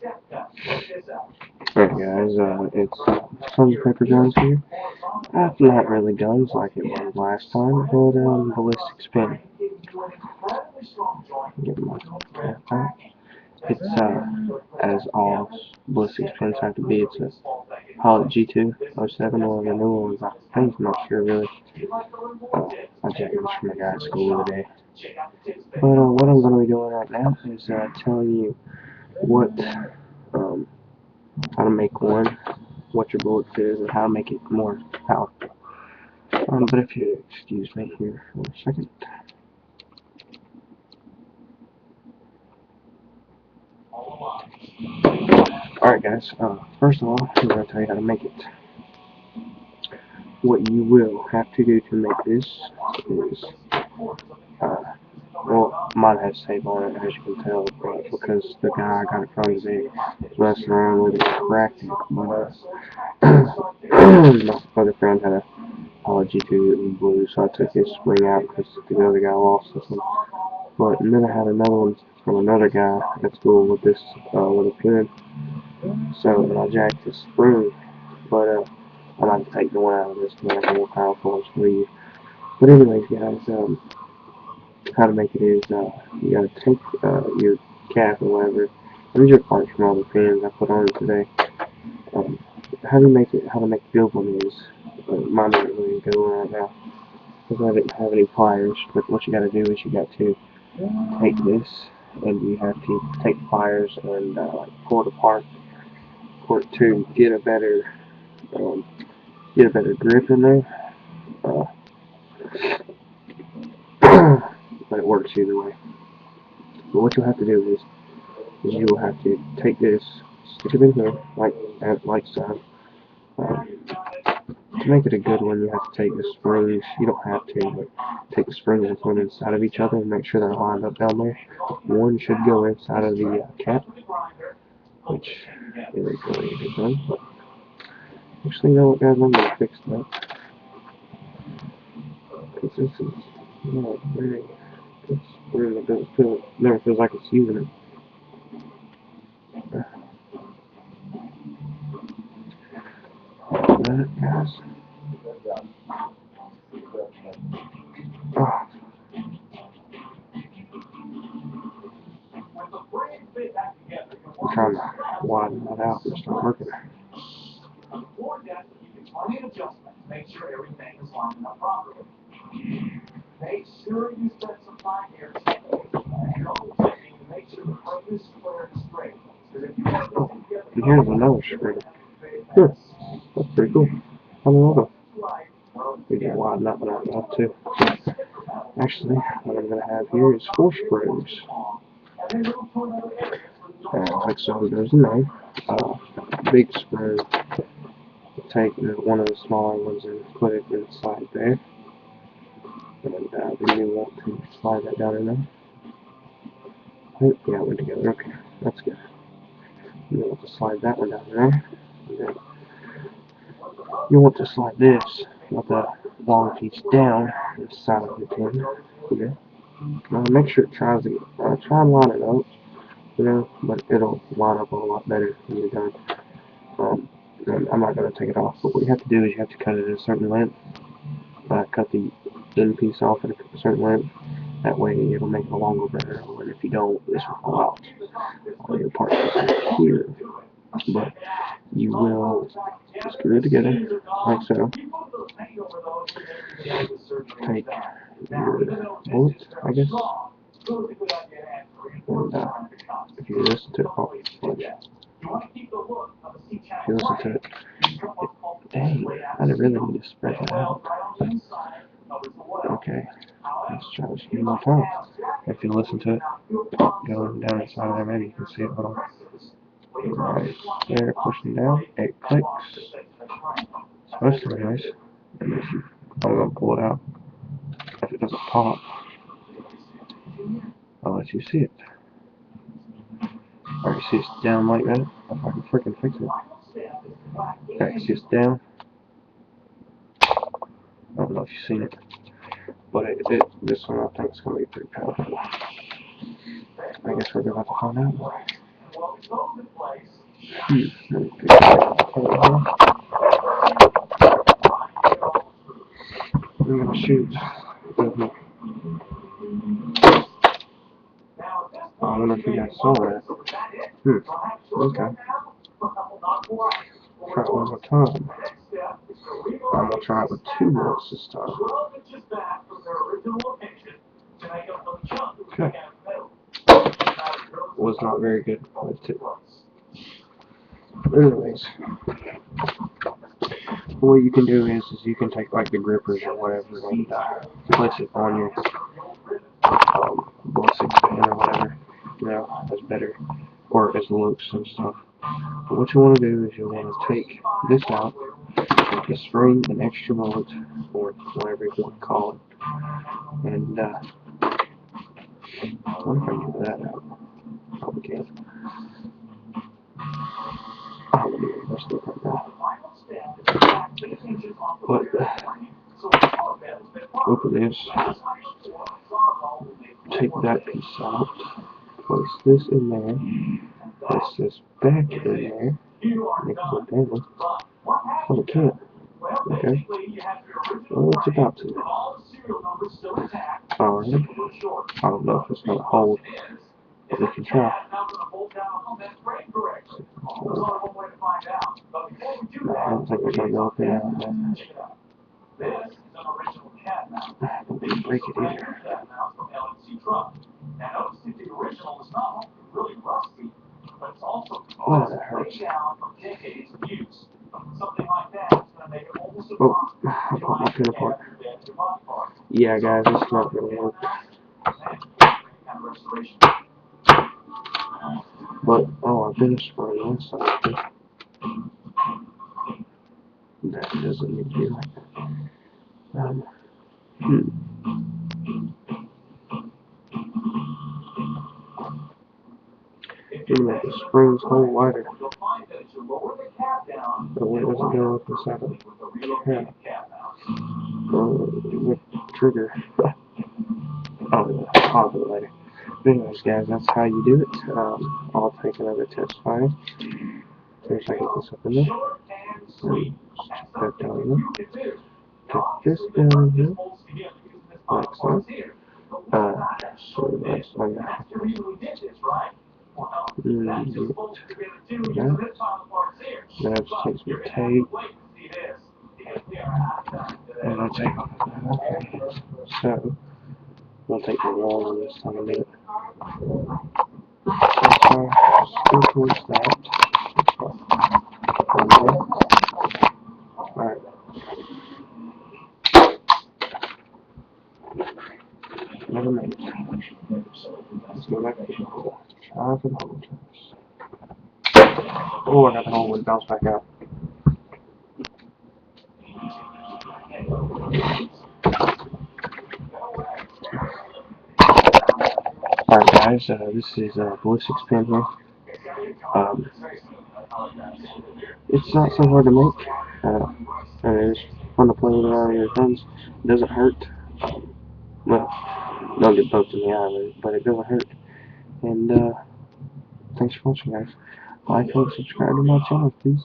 Alright guys, it's Sons of Pepper Guns here. Not really guns like it was last time, but ballistics pin. Get my cap back. It's as all ballistics pins have to be. It's a Pilot G207 or the new ones. I think, I'm not sure really. I jacked this from a guy at school the other day. But what I'm going to be doing right now is telling you what how to make one, what your bullet is, and how to make it more powerful. But if you excuse me here for a second. Alright guys, first of all, I'm going to tell you how to make it. What you will have to do to make this is, well, mine has tape on it, as you can tell, because the guy I got it from today was messing around with it, cracked it, but my other friend had a G2 in blue, so I took his spring out because the other guy lost this one. But and then I had another one from another guy at school with this with a pin. So and I jacked his spring, but I might have to take the one out of this to make it more powerful for you. But anyways, guys, how to make it is you gotta take your cap or whatever. These are parts from all the pins I put on it today. Um, how to make a good one is mine isn't really a good one right now because I didn't have any pliers. But what you gotta do is you got to take this and you have to take the pliers and pull it apart for it to get a better grip in there. Uh, but it works either way. But what you'll have to do is you will have to take this, stick it in here like so. To make it a good one, you have to take the springs. You don't have to, but take the springs and put them inside of each other and make sure they're lined up down there. One should go inside of the cap, which isn't really a good thing. But actually, you know what, guys? I'm gonna fix that because this is not very. This really doesn't feel. Never feels like it's using it. That, guys. Oh. I'm trying to widen that out and start working. Oh, and here's another spring. Huh, that's pretty cool. I don't know. We can widen that one out too. Actually, what I'm going to have here is 4 springs. Like so, there's a knife. Big spring. Take one of the smaller ones and put it inside there. And then you want to slide that down in there. Oh, yeah, it went together. Okay, that's good. You want to slide that one down there. And then you want to slide this with the long piece down inside of the tin. Okay. Make sure it tries to try and line it up, but it'll line up a lot better when you're done. And I'm not going to take it off, but what you have to do is you have to cut it at a certain length. Cut the end piece off at a certain length. That way it'll make it a longer barrel, and if you don't, this will fall out. All your parts here. But you will screw it together like so. Take your bullets, I guess. And if you listen to it, if you listen to it, dang, I really need to spread that out. Okay, let's try this one more time. If you listen to it, going down inside of there, maybe you can see it. Hold on. Right there, pushing down, it clicks. It's supposed to be nice. And if you, I'm gonna pull it out. If it doesn't pop, I'll let you see it. Alright, see it's down like that? If I can freaking fix it. Okay, see it's down. I don't know if you've seen it. But this one I think is going to be pretty powerful. I guess we're about to find out. Let me fix that over here. I'm gonna shoot. I wonder if you guys saw that. Okay. Try it one more time. I'm gonna try it with 2 bullets this time. Okay. Was not very good with 2. Anyways, what you can do is you can take like the grippers or whatever and place it on your Ballistics pen or whatever. You know, that's better. Or as loose and stuff. But what you want to do is you want to take this out, the spring and extra bullet, or whatever you want to call it, and I wonder if I can get that out. Probably can't. I'm going to do the rest of it right now. But open this, take that piece out, place this in there, place this back in there, make it down. Oh, it can't. Okay. Well, it's about to. Alright. I don't know if it's going to hold, but we can try. I don't think we're going to go up there. Don't need to break it either. Oh, that hurts. Oh, I put my pin apart. Yeah, guys, it's not going to work. But, oh, I've been spraying this side. That doesn't need to be like that. You make the springs hold wider. That way it doesn't go up inside of the cap. With trigger. Oh, I'll do it later. But anyways, guys, that's how you do it. I'll take another test fire. See if I can get this up in there. And that down here. Put this down here. Like so. So that's like that. That just takes my tape. And I'll take off that. Okay. So, we'll take the wall on this time a minute. So, go towards that. Alright. Never mind. Let's go back to the hole. Try for the hole first. Oh, I got the hole and bounce back out. Alright guys, this is Ballistics pen here. It's not so hard to make, and it's fun to play with around your friends. It doesn't hurt. Well, don't get poked in the eye, but it doesn't hurt. And thanks for watching, guys. Like and subscribe to my channel, please.